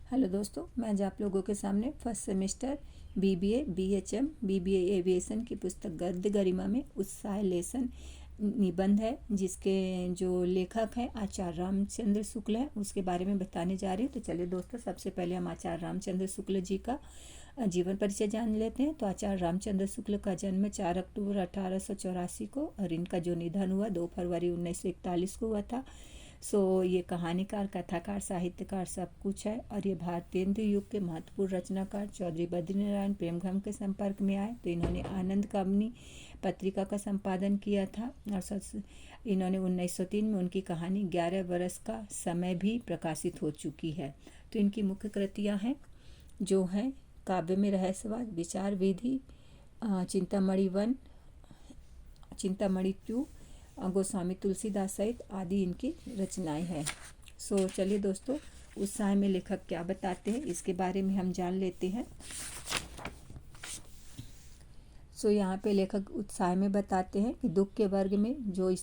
Hello दोस्तों, मैं आज आप लोगों के सामने first semester BBA BHM BBA aviation की पुस्तक गद्य गरिमा में उत्साह लेसन निबंध है, जिसके जो लेखक हैं आचार्य रामचंद्र शुक्ल है, उसके बारे में बताने जा रहे हैं। तो चलिए दोस्तों, सबसे पहले हम आचार्य रामचंद्र शुक्ल जी का जीवन परिचय जान लेते हैं। तो आचार्य रामचंद्र शुक्ल का जन्म 4 अक्टूबर 1884 को और इनका जो निधन हुआ 2 फरवरी 1941 को हुआ था। ये कहानीकार, कथाकार, साहित्यकार सब कुछ है और ये भारतेंद्र युग के महत्वपूर्ण रचनाकार चौधरी बद्रीनारायण प्रेमघम के संपर्क में आए तो इन्होंने आनंद कामनी पत्रिका का संपादन किया था और इन्होंने 1903 में उनकी कहानी 11 बरस का समय भी प्रकाशित हो चुकी है। तो इनकी मुख्य कृतियाँ हैं जो हैं काव्य में रहस्यवाद, विचार विधि, चिंतामणि वन, चिंतामणि 2, गोस्वामी तुलसीदास सहित आदि इनकी रचनाएं हैं। चलिए दोस्तों, उत्साह में लेखक क्या बताते हैं इसके बारे में हम जान लेते हैं। यहाँ पे लेखक उत्साह में बताते हैं कि दुख के वर्ग में जो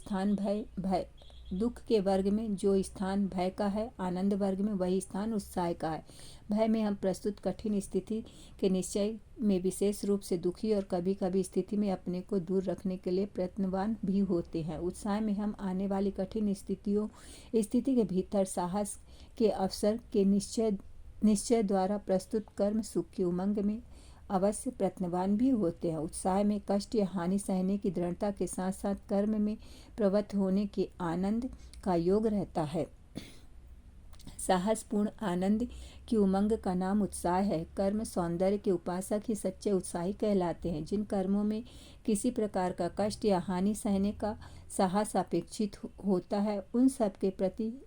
स्थान भय का है, आनंद वर्ग में वही स्थान उत्साह का है। भय में हम प्रस्तुत कठिन स्थिति के निश्चय में विशेष रूप से दुखी और कभी कभी स्थिति में अपने को दूर रखने के लिए प्रयत्नवान भी होते हैं। उत्साह में हम आने वाली कठिन स्थिति के भीतर साहस के अवसर के निश्चय द्वारा प्रस्तुत कर्म सुख की उमंग में अवश्य प्रयत्नवान भी होते हैं। उत्साह में कष्ट या हानि सहने की दृढ़ता के साथ साथ कर्म में प्रवृत्त होने के आनंद का योग रहता है। साहसपूर्ण आनंद की उमंग का नाम उत्साह है। कर्म सौंदर्य के उपासक ही सच्चे उत्साही कहलाते हैं। जिन कर्मों में किसी प्रकार का कष्ट या हानि सहने का साहस अपेक्षित होता है, उन सब के प्रति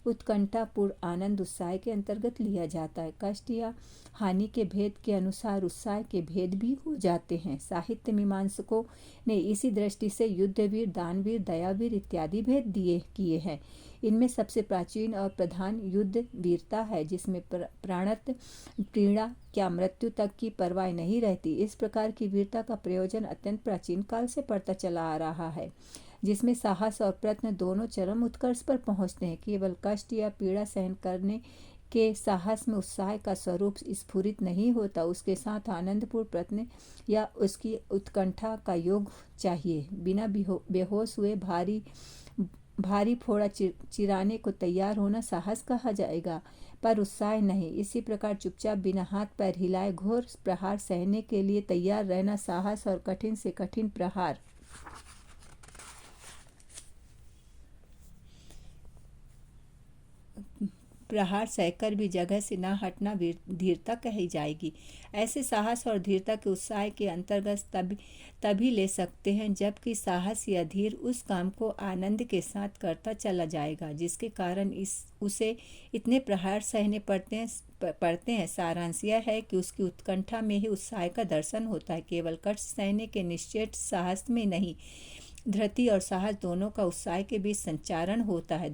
उत्कंठापूर्ण आनंद उत्साह के अंतर्गत लिया जाता है। कष्ट या हानि के भेद के अनुसार उत्साह के भेद भी हो जाते हैं। साहित्य मीमांसकों ने इसी दृष्टि से युद्धवीर, दानवीर, दयावीर इत्यादि भेद किए हैं। इनमें सबसे प्राचीन और प्रधान युद्ध वीरता है, जिसमें प्राणत पीड़ा क्या मृत्यु तक की परवाह नहीं रहती। इस प्रकार की वीरता का प्रयोजन अत्यंत प्राचीन काल से पड़ता चला आ रहा है, जिसमें साहस और प्रयत्न दोनों चरम उत्कर्ष पर पहुंचते हैं। केवल कष्ट या पीड़ा सहन करने के साहस में उत्साह का स्वरूप स्फुरित नहीं होता, उसके साथ आनंदपूर्ण प्रयत्न या उसकी उत्कंठा का योग चाहिए। बिना बेहोश हुए भारी फोड़ा चिराने को तैयार होना साहस कहा जाएगा, पर उत्साह नहीं। इसी प्रकार चुपचाप बिना हाथ पैर हिलाए घोर प्रहार सहने के लिए तैयार रहना साहस और कठिन से कठिन प्रहार सहकर भी जगह से न हटना धीरता कही जाएगी। ऐसे साहस और धीरता के उत्साह के अंतर्गत तभी ले सकते हैं जबकि साहस या धीर उस काम को आनंद के साथ करता चला जाएगा जिसके कारण उसे इतने प्रहार सहने पड़ते हैं। सारांश यह है कि उसकी उत्कंठा में ही उत्साह का दर्शन होता है, केवल कष्ट सहने के निश्चय साहस में नहीं। धृति और साहस दोनों का उत्साह के बीच संचारण होता है।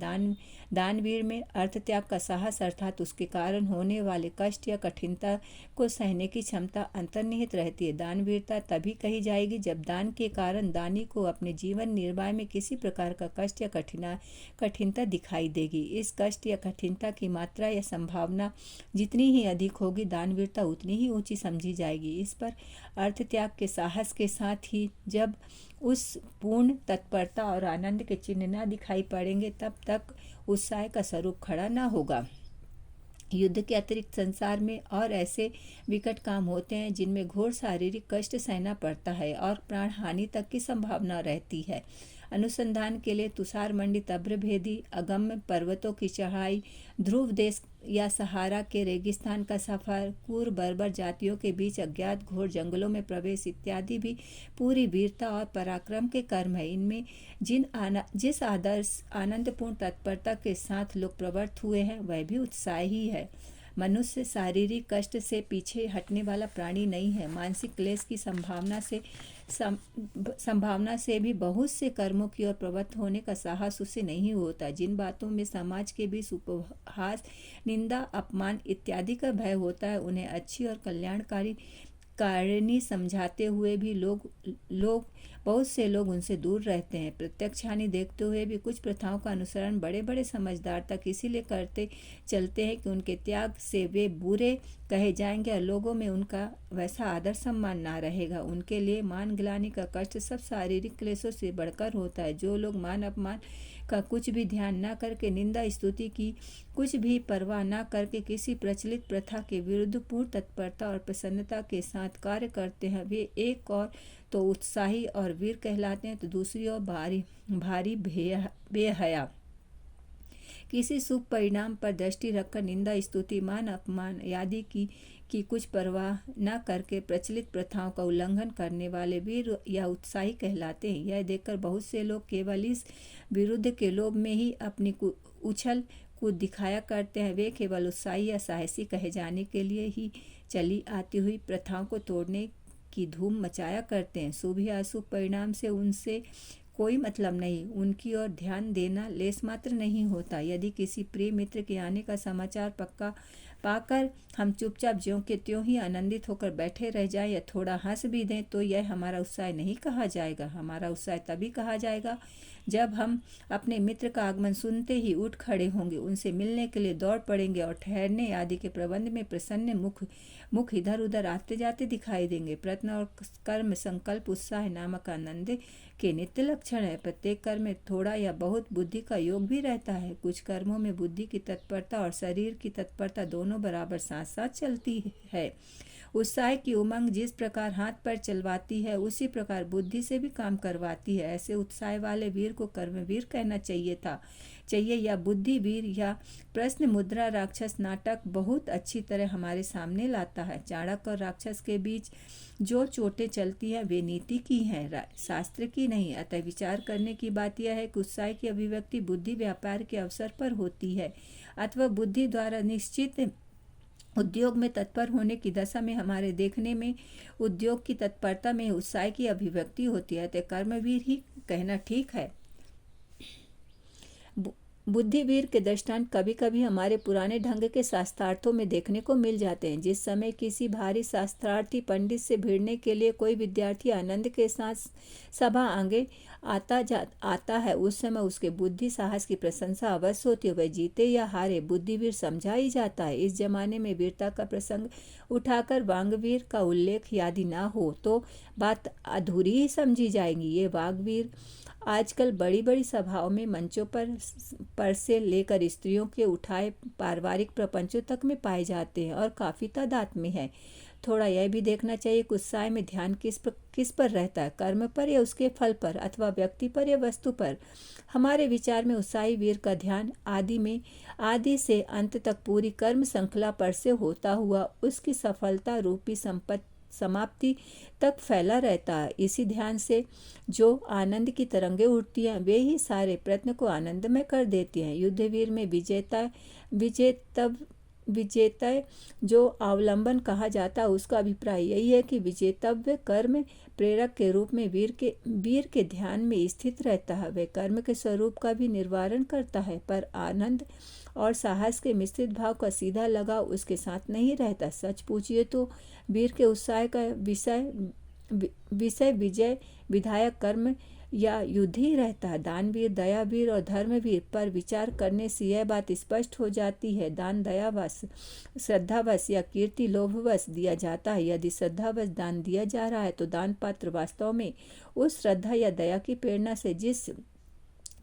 दानवीर में अर्थ त्याग का साहस अर्थात उसके कारण होने वाले कष्ट या कठिनता को सहने की क्षमता अंतर्निहित रहती है। दानवीरता तभी कही जाएगी जब दान के कारण दानी को अपने जीवन निर्वाह में किसी प्रकार का कष्ट या कठिनता दिखाई देगी। इस कष्ट या कठिनता की मात्रा या संभावना जितनी ही अधिक होगी, दानवीरता उतनी ही ऊंची समझी जाएगी। इस पर अर्थ त्याग के साहस के साथ ही जब उस पूर्ण तत्परता और आनंद के चिन्ह न दिखाई पड़ेंगे, तब तक उत्साह का स्वरूप खड़ा न होगा। युद्ध के अतिरिक्त संसार में और ऐसे विकट काम होते हैं जिनमें घोर शारीरिक कष्ट सहना पड़ता है और प्राण हानि तक की संभावना रहती है। अनुसंधान के लिए तुषार मंडित अभ्रभेदी अगम्य पर्वतों की चढ़ाई, ध्रुव देश या सहारा के रेगिस्तान का सफर, क्रूर बर्बर जातियों के बीच अज्ञात घोर जंगलों में प्रवेश इत्यादि भी पूरी वीरता और पराक्रम के कर्म है। इनमें जिस आदर्श आनंदपूर्ण तत्परता के साथ लोग प्रवृत्त हुए हैं, वह भी उत्साह ही है। मनुष्य शारीरिक कष्ट से पीछे हटने वाला प्राणी नहीं है। मानसिक क्लेश की संभावना से भी बहुत से कर्मों की ओर प्रवृत्त होने का साहस उसे नहीं होता। जिन बातों में समाज के बीच उपहास, निंदा, अपमान इत्यादि का भय होता है, उन्हें अच्छी और कल्याणकारी कारणी समझाते हुए भी बहुत से लोग उनसे दूर रहते हैं। प्रत्यक्ष हानि देखते हुए भी कुछ प्रथाओं का अनुसरण बड़े बड़े समझदार तक इसीलिए करते चलते हैं कि उनके त्याग से वे बुरे कहे जाएंगे और लोगों में उनका वैसा आदर सम्मान ना रहेगा। उनके लिए मान गिलानी का कष्ट सब शारीरिक क्लेशों से बढ़कर होता है। जो लोग मान अपमान का कुछ भी ध्यान न करके, निंदा स्तुति की कुछ भी परवाह न करके किसी प्रचलित प्रथा के विरुद्ध पूर्ण तत्परता और प्रसन्नता के साथ कार्य करते हैं, वे एक और तो उत्साही और वीर कहलाते हैं, तो दूसरी ओर भारी भारी बेहया किसी शुभ परिणाम पर दृष्टि रखकर निंदा स्तुति मान अपमान आदि की कुछ परवाह न करके प्रचलित प्रथाओं का उल्लंघन करने वाले वीर या उत्साही कहलाते हैं। यह देखकर बहुत से लोग केवल इस विरुद्ध के लोभ में ही अपनी उछल कूद दिखाया करते हैं। वे केवल उत्साही या साहसी कहे जाने के लिए ही चली आती हुई प्रथाओं को तोड़ने की धूम मचाया करते हैं। शुभ या अशुभ परिणाम से उनसे कोई मतलब नहीं, उनकी ओर ध्यान देना लेस मात्र नहीं होता। यदि किसी प्रिय मित्र के आने का समाचार पक्का पाकर हम चुपचाप ज्यों के त्यों ही आनंदित होकर बैठे रह जाएं या थोड़ा हंस भी दें, तो यह हमारा उत्साह नहीं कहा जाएगा। हमारा उत्साह तभी कहा जाएगा जब हम अपने मित्र का आगमन सुनते ही उठ खड़े होंगे, उनसे मिलने के लिए दौड़ पड़ेंगे और ठहरने आदि के प्रबंध में प्रसन्न मुख इधर उधर आते जाते दिखाई देंगे। प्रयत्न और कर्म संकल्प उत्साह नामक आनंद के नित्य लक्षण है। प्रत्येक कर्म में थोड़ा या बहुत बुद्धि का योग भी रहता है। कुछ कर्मों में बुद्धि की तत्परता और शरीर की तत्परता दोनों बराबर साथ साथ चलती है। उत्साह की उमंग जिस प्रकार हाथ पर चलवाती है, उसी प्रकार बुद्धि से भी काम करवाती है। ऐसे उत्साह वाले वीर को कर्मवीर कहना चाहिए या बुद्धि वीर या प्रश्न मुद्रा राक्षस नाटक बहुत अच्छी तरह हमारे सामने लाता है। चाणक्य और राक्षस के बीच जो चोटें चलती हैं वे नीति की हैं, शास्त्र की नहीं। अतः विचार करने की बात यह है कि उत्साह की अभिव्यक्ति बुद्धि व्यापार के अवसर पर होती है अथवा बुद्धि द्वारा निश्चित उद्योग में तत्पर होने की दशा में हमारे देखने में उद्योग की तत्परता में उत्साह की अभिव्यक्ति होती है। अतः कर्मवीर ही कहना ठीक है। बुद्धिवीर के दृष्टांत कभी कभी हमारे पुराने ढंग के शास्त्रार्थों में देखने को मिल जाते हैं। जिस समय किसी भारी शास्त्रार्थी पंडित से भिड़ने के लिए कोई विद्यार्थी आनंद के साथ सभा आगे आता है, उस समय उसके बुद्धि साहस की प्रशंसा अवश्य होती है। वह जीते या हारे बुद्धिवीर समझा ही जाता है। इस जमाने में वीरता का प्रसंग उठाकर वांगवीर का उल्लेख यदि ना हो तो बात अधूरी ही समझी जाएगी। ये वांगवीर आजकल बड़ी बड़ी सभाओं में मंचों पर से लेकर स्त्रियों के उठाए पारिवारिक प्रपंचों तक में पाए जाते हैं और काफ़ी तादाद में है। थोड़ा यह भी देखना चाहिए कि उत्साह में ध्यान किस पर रहता है, कर्म पर या उसके फल पर, अथवा व्यक्ति पर या वस्तु पर। हमारे विचार में उत्साही वीर का ध्यान आदि से अंत तक पूरी कर्म श्रृंखला पर से होता हुआ उसकी सफलता रूपी समाप्ति तक फैला रहता है। इसी ध्यान से जो आनंद की तरंगे उठती हैं वे ही सारे प्रयत्न को आनंदमय कर देती हैं। युद्धवीर में विजेता जो अवलंबन कहा जाता है, उसका अभिप्राय यही है कि विजेतव्य कर्म प्रेरक के रूप में वीर के ध्यान में स्थित रहता है। वह कर्म के स्वरूप का भी निर्वारण करता है, पर आनंद और साहस के मिश्रित भाव का सीधा लगाव उसके साथ नहीं रहता। सच पूछिए तो वीर के उत्साह का विषय विजय विधायक कर्म या युद्ध ही रहता है। दानवीर, दयावीर और धर्मवीर पर विचार करने से यह बात स्पष्ट हो जाती है। दान दयावश, श्रद्धावश या कीर्ति लोभवश दिया जाता है। यदि श्रद्धावश दान दिया जा रहा है तो दान पात्र वास्तव में उस श्रद्धा या दया की प्रेरणा से जिस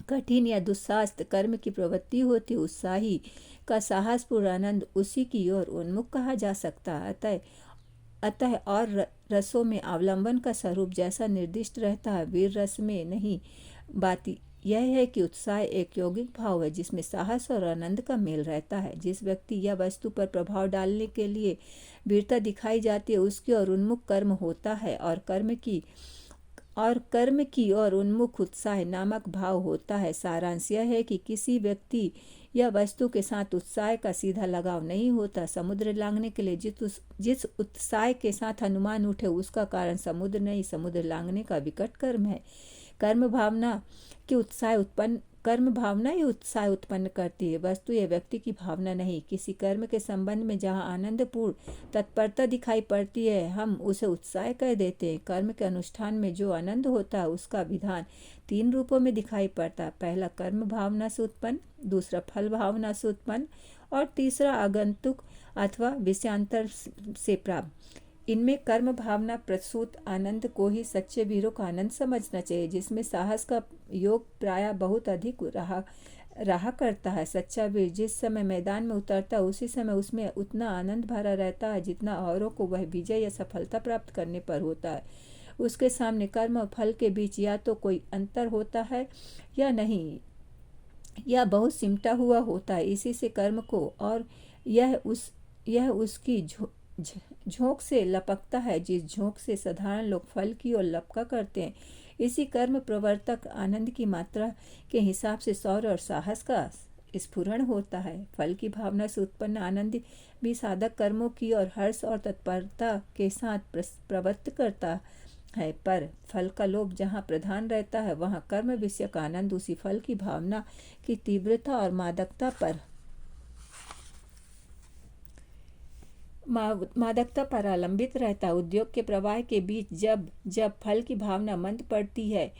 कठिन या दुस्साहस कर्म की प्रवृत्ति होती, उत्साही का साहसपूर्ण आनंद उसी की ओर उन्मुख कहा जा सकता है। अतः और रसों में अवलंबन का स्वरूप जैसा निर्दिष्ट रहता है, वीर रस में नहीं। बात यह है कि उत्साह एक यौगिक भाव है जिसमें साहस और आनंद का मेल रहता है। जिस व्यक्ति या वस्तु पर प्रभाव डालने के लिए वीरता दिखाई जाती है उसकी ओर उन्मुख कर्म होता है और कर्म की ओर उन्मुख उत्साह नामक भाव होता है। सारांश यह है कि किसी व्यक्ति या वस्तु के साथ उत्साह का सीधा लगाव नहीं होता। समुद्र लांघने के लिए जिस उत्साह के साथ अनुमान उठे उसका कारण समुद्र नहीं, समुद्र लांघने का विकट कर्म है। कर्म भावना के उत्साह उत्पन्न कर्म भावना ही उत्साह उत्पन्न करती है, वस्तु यह व्यक्ति की भावना नहीं। किसी कर्म के संबंध में जहाँ आनंदपूर्ण तत्परता दिखाई पड़ती है, हम उसे उत्साह कह देते हैं। कर्म के अनुष्ठान में जो आनंद होता है उसका विधान 3 रूपों में दिखाई पड़ता है। पहला कर्म भावना से उत्पन्न, दूसरा फल भावना से उत्पन्न और तीसरा आगंतुक अथवा विषयांतर से प्राप्त। इनमें कर्म भावना प्रसूत आनंद को ही सच्चे वीरों का आनंद समझना चाहिए, जिसमें साहस का योग प्रायः बहुत अधिक रहा करता है। सच्चा वीर जिस समय मैदान में उतरता है उसी समय उसमें उतना आनंद भरा रहता है जितना औरों को वह विजय या सफलता प्राप्त करने पर होता है। उसके सामने कर्म और फल के बीच या तो कोई अंतर होता है या नहीं, या बहुत सिमटा हुआ होता है। इसी से कर्म को और यह उसकी झोंक से लपकता है, जिस झोंक से साधारण लोग फल की ओर लपका करते हैं। इसी कर्म प्रवर्तक आनंद की मात्रा के हिसाब से शौर्य और साहस का स्फुरण होता है। फल की भावना से उत्पन्न आनंद भी साधक कर्मों की और हर्ष और तत्परता के साथ प्रवृत्त करता है, पर फल का लोभ जहाँ प्रधान रहता है वहाँ कर्म विषयक आनंद उसी फल की भावना की तीव्रता और मादकता पर अवलंबित रहता है। उद्योग के प्रवाह के बीच जब फल की भावना मंद पड़ती है,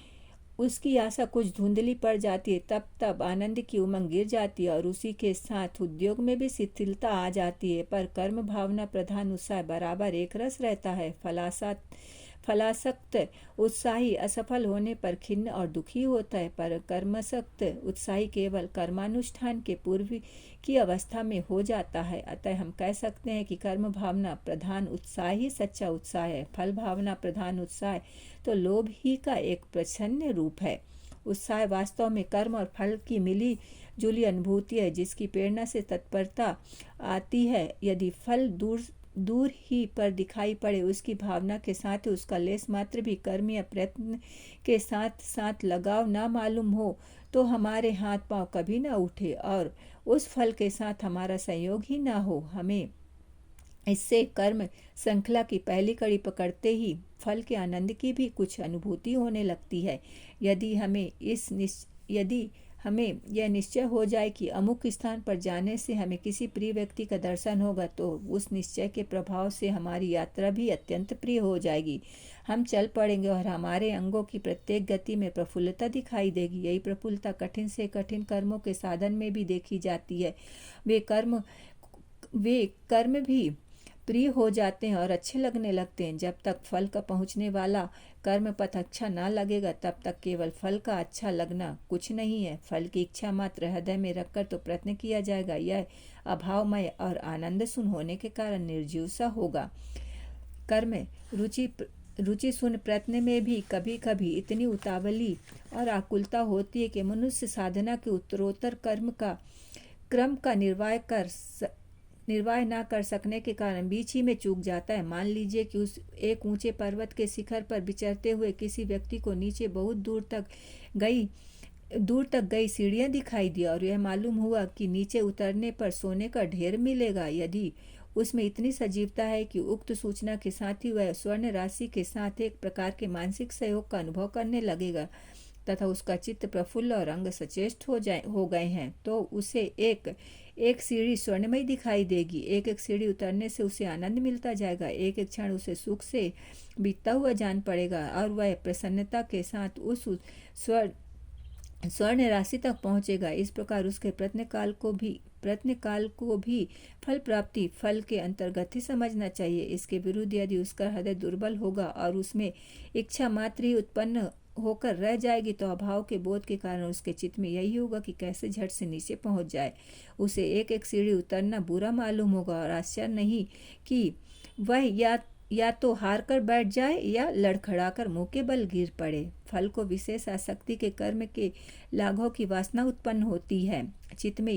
उसकी आशा कुछ धुंधली पड़ जाती है, तब आनंद की उमंग गिर जाती है और उसी के साथ उद्योग में भी शिथिलता आ जाती है। पर कर्म भावना प्रधान उत्साह बराबर एक रस रहता है। फलासक्त उत्साही असफल होने पर खिन्न और दुखी होता है, पर कर्मसक्त उत्साही केवल कर्मानुष्ठान के पूर्व की अवस्था में हो जाता है। अतः हम कह सकते हैं कि कर्म भावना प्रधान उत्साह ही सच्चा उत्साह है। फल भावना प्रधान उत्साह तो लोभ ही का एक प्रच्छन्न रूप है। उत्साह वास्तव में कर्म और फल की मिली जुली अनुभूति है, जिसकी प्रेरणा से तत्परता आती है। यदि फल दूर ही पर दिखाई पड़े, उसकी भावना के साथ उसका लेस मात्र भी कर्म या प्रयत्न के साथ लगाव ना मालूम हो, तो हमारे हाथ पांव कभी ना उठे और उस फल के साथ हमारा संयोग ही ना हो। हमें इससे कर्म श्रृंखला की पहली कड़ी पकड़ते ही फल के आनंद की भी कुछ अनुभूति होने लगती है। यदि हमें यह निश्चय हो जाए कि अमुक स्थान पर जाने से हमें किसी प्रिय व्यक्ति का दर्शन होगा, तो उस निश्चय के प्रभाव से हमारी यात्रा भी अत्यंत प्रिय हो जाएगी। हम चल पड़ेंगे और हमारे अंगों की प्रत्येक गति में प्रफुल्लता दिखाई देगी। यही प्रफुल्लता कठिन से कठिन कर्मों के साधन में भी देखी जाती है। वे कर्म भी प्रिय हो जाते हैं और अच्छे लगने लगते हैं। जब तक फल का पहुंचने वाला कर्म पथ अच्छा ना लगेगा, तब तक केवल फल का अच्छा लगना कुछ नहीं है। फल की इच्छा मात्र हृदय में रखकर तो प्रयत्न किया जाएगा, यह अभावमय और आनंद शून्य होने के कारण निर्जीव सा होगा। कर्म रुचि शून्य प्रयत्न में भी कभी कभी इतनी उतावली और आकुलता होती है कि मनुष्य साधना के उत्तरोत्तर क्रम का निर्वाह ना कर सकने के कारण बीच ही में चूक जाता है। मान लीजिए कि उस एक ऊंचे पर्वत के शिखर पर विचरते हुए किसी व्यक्ति को नीचे बहुत दूर तक गई सीढ़ियां दिखाई दी और यह मालूम हुआ कि नीचे उतरने पर सोने का ढेर मिलेगा। यदि उसमें इतनी सजीवता है कि उक्त सूचना के साथ ही वह स्वर्ण राशि के साथ एक प्रकार के मानसिक सहयोग का अनुभव करने लगेगा तथा उसका चित्त प्रफुल्ल और अंग सचेष्ट हो गए हैं, तो उसे एक सीढ़ी स्वर्णमयी दिखाई देगी। एक सीढ़ी उतरने से उसे आनंद मिलता जाएगा, एक क्षण उसे सुख से बीतता हुआ जान पड़ेगा और वह प्रसन्नता के साथ उस स्वर्ण राशि तक पहुंचेगा। इस प्रकार उसके प्रयत्न काल को भी फल प्राप्ति फल के अंतर्गत ही समझना चाहिए। इसके विरुद्ध यदि उसका हृदय दुर्बल होगा और उसमें इच्छा मात्र ही उत्पन्न होकर रह जाएगी, तो अभाव के बोध के कारण उसके चित्त में यही होगा कि कैसे झट से नीचे पहुंच जाए। उसे एक सीढ़ी उतरना बुरा मालूम होगा और आश्चर्य नहीं कि वह या तो हार कर बैठ जाए या लड़खड़ाकर मुंह के बल गिर पड़े। फल को विशेष आसक्ति के कर्म के लाघव की वासना उत्पन्न होती है। चित्त में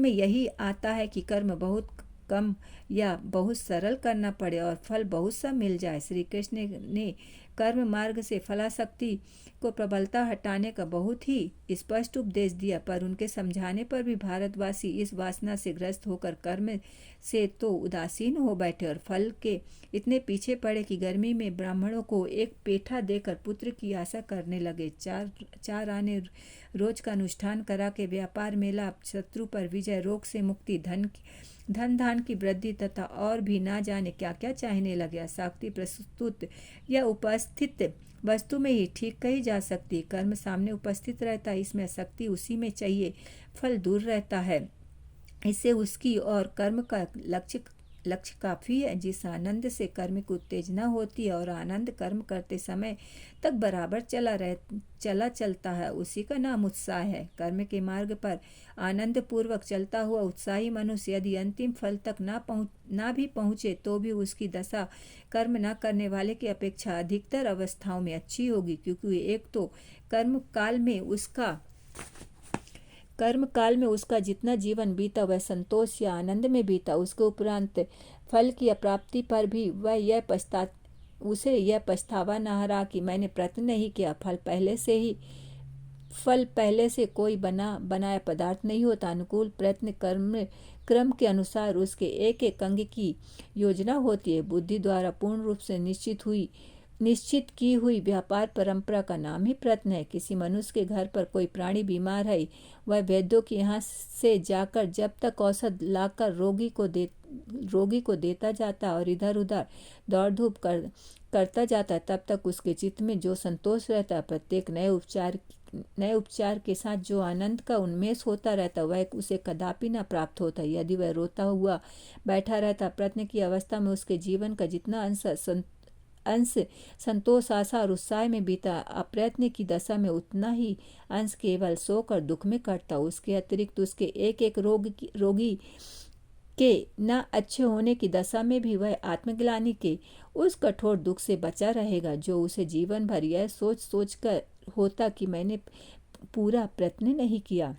यही आता है कि कर्म बहुत कम या बहुत सरल करना पड़े और फल बहुत सा मिल जाए। श्री कृष्ण ने कर्म मार्ग से फलाशक्ति को प्रबलता हटाने का बहुत ही स्पष्ट उपदेश दिया, पर उनके समझाने पर भी भारतवासी इस वासना से ग्रस्त होकर कर्म से तो उदासीन हो बैठे और फल के इतने पीछे पड़े कि गर्मी में ब्राह्मणों को एक पेठा देकर पुत्र की आशा करने लगे। चार आने रोज का अनुष्ठान करा के व्यापार में लाभ, शत्रु पर विजय, रोग से मुक्ति, धन धान की वृद्धि तथा और भी ना जाने क्या क्या चाहने लगे। शक्ति प्रस्तुत या उपस्थित वस्तु में ही ठीक कही जा सकती। कर्म सामने उपस्थित रहता है, इसमें शक्ति उसी में चाहिए, फल दूर रहता है। इससे उसकी और कर्म का लक्ष्य काफ़ी है। जिस आनंद से कर्म की उत्तेजना होती है और आनंद कर्म करते समय तक बराबर चलता है, उसी का नाम उत्साह है। कर्म के मार्ग पर आनंद पूर्वक चलता हुआ उत्साही मनुष्य यदि अंतिम फल तक ना भी पहुँचे तो भी उसकी दशा कर्म न करने वाले की अपेक्षा अधिकतर अवस्थाओं में अच्छी होगी, क्योंकि एक तो कर्म काल में उसका जितना जीवन बीता वह संतोष या आनंद में बीता। उसके उपरांत फल की अप्राप्ति पर भी उसे यह पछतावा न रहा कि मैंने प्रयत्न नहीं किया। फल पहले से कोई बनाया पदार्थ नहीं होता। अनुकूल प्रयत्न क्रम के अनुसार उसके एक एक अंग की योजना होती है। बुद्धि द्वारा पूर्ण रूप से निश्चित की हुई व्यापार परंपरा का नाम ही प्रयत्न है। किसी मनुष्य के घर पर कोई प्राणी बीमार है, वह वैद्यों के यहाँ से जाकर जब तक औषध लाकर रोगी को देता जाता और इधर उधर दौड़ धूप करता जाता है, तब तक उसके चित्त में जो संतोष रहता है, प्रत्येक नए उपचार के साथ जो आनंद का उन्मेष होता रहता, वह उसे कदापि न प्राप्त होता। यदि वह रोता हुआ बैठा रहता, प्रयत्न की अवस्था में उसके जीवन का जितना अंश संतोष, आशा और उत्साह में बीता, अप्रयत्न की दशा में उतना ही अंश केवल शोक और दुख में कटता। उसके अतिरिक्त उसके एक एक रोगी के न अच्छे होने की दशा में भी वह आत्मग्लानि के उस कठोर दुख से बचा रहेगा, जो उसे जीवन भर यह सोच कर होता कि मैंने पूरा प्रयत्न नहीं किया।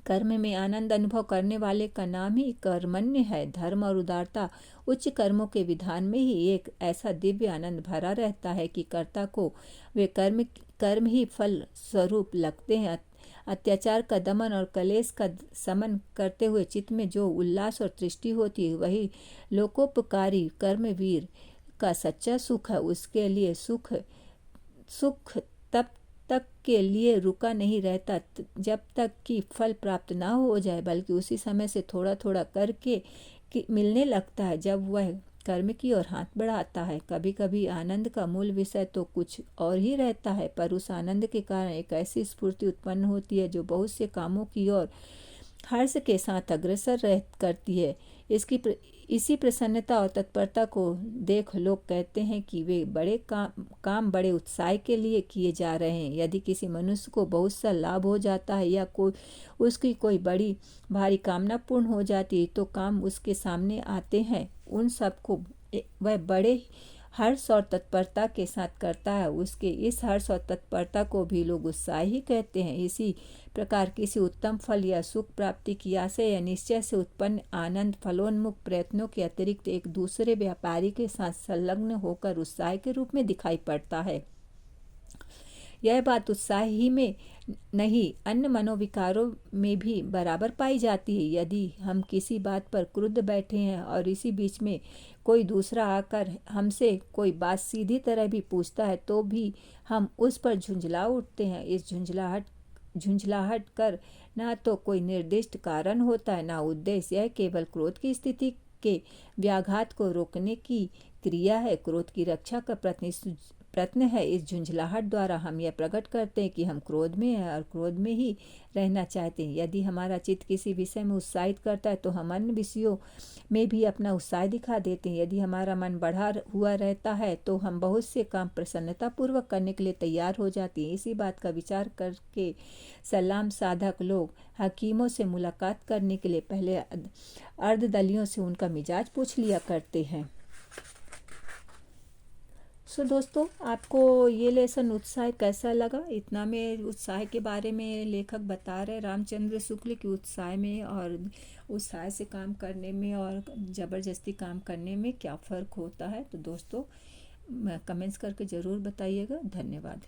कर्म में आनंद अनुभव करने वाले का नाम ही कर्मण्य है। धर्म और उदारता उच्च कर्मों के विधान में ही एक ऐसा दिव्य आनंद भरा रहता है कि कर्ता को वे कर्म ही फल स्वरूप लगते हैं। अत्याचार का दमन और क्लेश का शमन करते हुए चित्त में जो उल्लास और तृष्टि होती है, वही लोकोपकारी कर्मवीर का सच्चा सुख है। उसके लिए सुख तब तक के लिए रुका नहीं रहता जब तक कि फल प्राप्त ना हो जाए, बल्कि उसी समय से थोड़ा थोड़ा करके मिलने लगता है जब वह कर्म की ओर हाथ बढ़ाता है। कभी कभी आनंद का मूल विषय तो कुछ और ही रहता है, पर उस आनंद के कारण एक ऐसी स्फूर्ति उत्पन्न होती है जो बहुत से कामों की ओर हर्ष के साथ अग्रसर करती है। इसी प्रसन्नता और तत्परता को देख लोग कहते हैं कि वे बड़े काम बड़े उत्साह के लिए किए जा रहे हैं। यदि किसी मनुष्य को बहुत सा लाभ हो जाता है या उसकी कोई बड़ी भारी कामना पूर्ण हो जाती है, तो काम उसके सामने आते हैं, उन सबको वह बड़े हर्ष और तत्परता के साथ करता है। उसके इस हर्ष और तत्परता को भी लोग उत्साह ही कहते हैं। इसी प्रकार किसी उत्तम फल या सुख प्राप्ति की आशा या निश्चय से उत्पन्न आनंद फलोन्मुख प्रयत्नों के अतिरिक्त एक दूसरे व्यापारी के साथ संलग्न होकर उत्साह के रूप में दिखाई पड़ता है। यह बात उत्साह ही में नहीं, अन्य मनोविकारों में भी बराबर पाई जाती है। यदि हम किसी बात पर क्रुद्ध बैठे हैं और इसी बीच में कोई दूसरा आकर हमसे कोई बात सीधी तरह भी पूछता है, तो भी हम उस पर झुंझला उठते हैं। इस झुंझलाहट कर ना तो कोई निर्दिष्ट कारण होता है, ना उद्देश्य। यह केवल क्रोध की स्थिति के व्याघात को रोकने की क्रिया है, क्रोध की रक्षा का प्रयत्न है। इस झुंझलाहट द्वारा हम यह प्रकट करते हैं कि हम क्रोध में हैं और क्रोध में ही रहना चाहते हैं। यदि हमारा चित्त किसी विषय में उत्साहित करता है, तो हम अन्य विषयों में भी अपना उत्साह दिखा देते हैं। यदि हमारा मन बढ़ा हुआ रहता है, तो हम बहुत से काम प्रसन्नता पूर्वक करने के लिए तैयार हो जाते हैं। इसी बात का विचार करके सलाम साधक लोग हकीमों से मुलाकात करने के लिए पहले अर्धदलियों से उनका मिजाज पूछ लिया करते हैं। दोस्तों, आपको ये लेसन उत्साह कैसा लगा? इतना में उत्साह के बारे में लेखक बता रहे रामचंद्र शुक्ल की उत्साह में और उत्साह से काम करने में और ज़बरदस्ती काम करने में क्या फ़र्क होता है। तो दोस्तों, कमेंट्स करके ज़रूर बताइएगा। धन्यवाद।